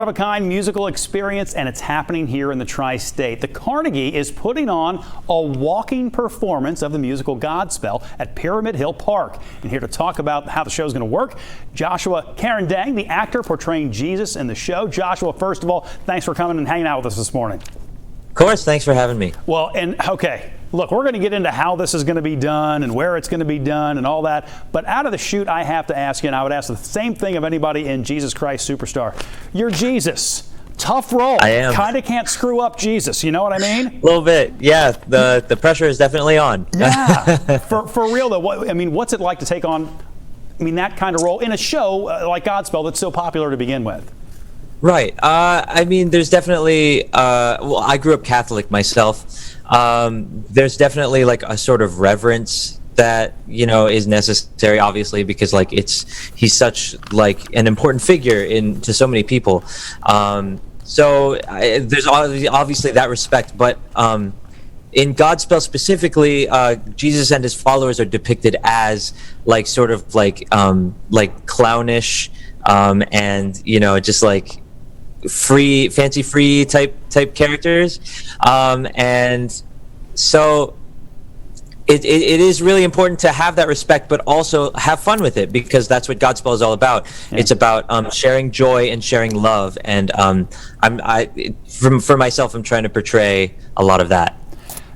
One-of-a-kind musical experience, and it's happening here in the Tri-State. The Carnegie is putting on a walking performance of the musical Godspell at Pyramid Hill Park. And here to talk about how the show is going to work, Joshua Carnegie, the actor portraying Jesus in the show. Joshua, first of all, thanks for coming and hanging out with us this morning. Of course, thanks for having me. Well, and okay, look, we're going to get into how this is going to be done and where it's going to be done and all that. But out of the chute, I have to ask you, and I would ask the same thing of anybody in Jesus Christ Superstar. You're Jesus. Tough role. I am. Kind of can't screw up Jesus. You know what I mean? A little bit. Yeah, the pressure is definitely on. Yeah. For real, though, what's it like to take on, that kind of role in a show like Godspell that's so popular to begin with? Right. There's definitely, I grew up Catholic myself. There's definitely like a sort of reverence that, is necessary, obviously, because he's such like an important figure to so many people. There's obviously that respect, but in Godspell specifically, Jesus and his followers are depicted as clownish, and just like fancy free type characters, and so it is really important to have that respect, but also have fun with it, because that's what Godspell is all about. Yeah. It's about sharing joy and sharing love, and for myself, I'm trying to portray a lot of that.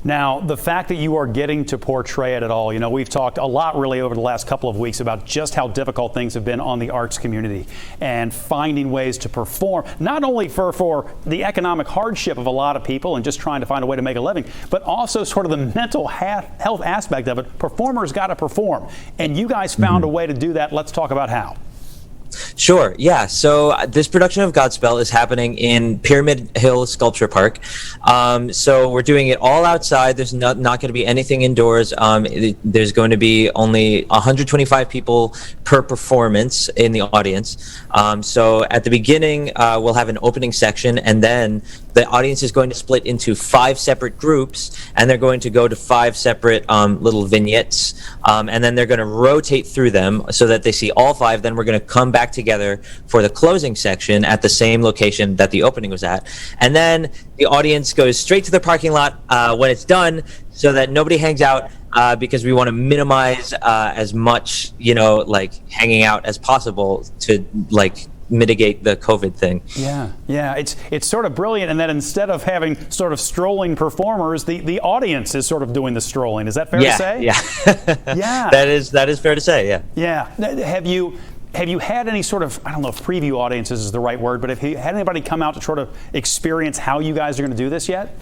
Now, the fact that you are getting to portray it at all, we've talked a lot really over the last couple of weeks about just how difficult things have been on the arts community and finding ways to perform, not only for the economic hardship of a lot of people and just trying to find a way to make a living, but also sort of the mental health aspect of it. Performers got to perform, and you guys found a way to do that. Let's talk about how. Sure. Yeah. So this production of Godspell is happening in Pyramid Hill Sculpture Park. So we're doing it all outside. There's not going to be anything indoors. There's going to be only 125 people per performance in the audience. So at the beginning, we'll have an opening section, and then the audience is going to split into 5 separate groups, and they're going to go to 5 separate little vignettes, and then they're going to rotate through them so that they see all 5. Then we're going to come back together for the closing section at the same location that the opening was at, and then the audience goes straight to the parking lot when it's done, so that nobody hangs out, because we want to minimize as much hanging out as possible to mitigate the COVID thing. Yeah, it's sort of brilliant, and that instead of having sort of strolling performers, the audience is sort of doing the strolling. Is that fair to say? Yeah. Yeah. That is fair to say. Yeah. Yeah. Have you had any sort of, I don't know if preview audiences is the right word, but have you had anybody come out to sort of experience how you guys are going to do this yet?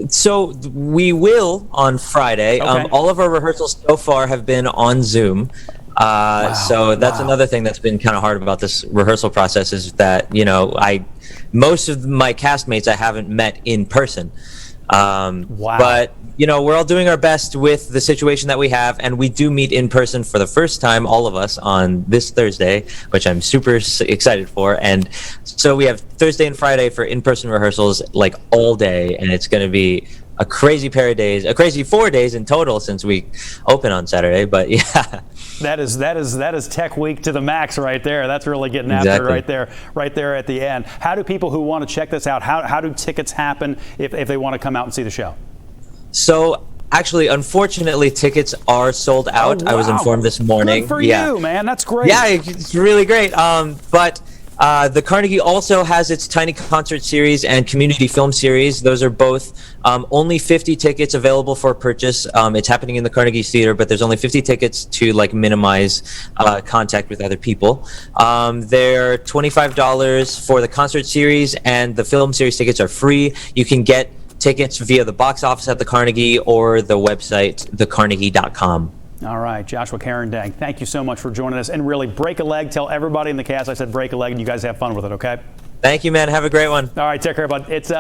So we will on Friday. Okay. All of our rehearsals so far have been on Zoom. So that's another thing that's been kind of hard about this rehearsal process, is that, most of my castmates I haven't met in person. But, we're all doing our best with the situation that we have, and we do meet in person for the first time, all of us, on this Thursday, which I'm super excited for. And so we have Thursday and Friday for in-person rehearsals, all day, and it's going to be a crazy pair of days, a crazy 4 days in total since we open on Saturday. But yeah. That is tech week to the max right there. That's really getting after it right there at the end. How do people who want to check this out, how do tickets happen if they want to come out and see the show? So actually, unfortunately, tickets are sold out. Oh, wow. I was informed this morning. Good for you, man. That's great. Yeah, it's really great. But the Carnegie also has its Tiny Concert Series and Community Film Series. Those are both only 50 tickets available for purchase. It's happening in the Carnegie Theater, but there's only 50 tickets to minimize contact with other people. They're $25 for the concert series, and the film series tickets are free. You can get tickets via the box office at the Carnegie or the website, thecarnegie.com. All right, Joshua Carnegie, thank you so much for joining us. And really, break a leg. Tell everybody in the cast I said break a leg, and you guys have fun with it, okay? Thank you, man. Have a great one. All right, take care, bud. It's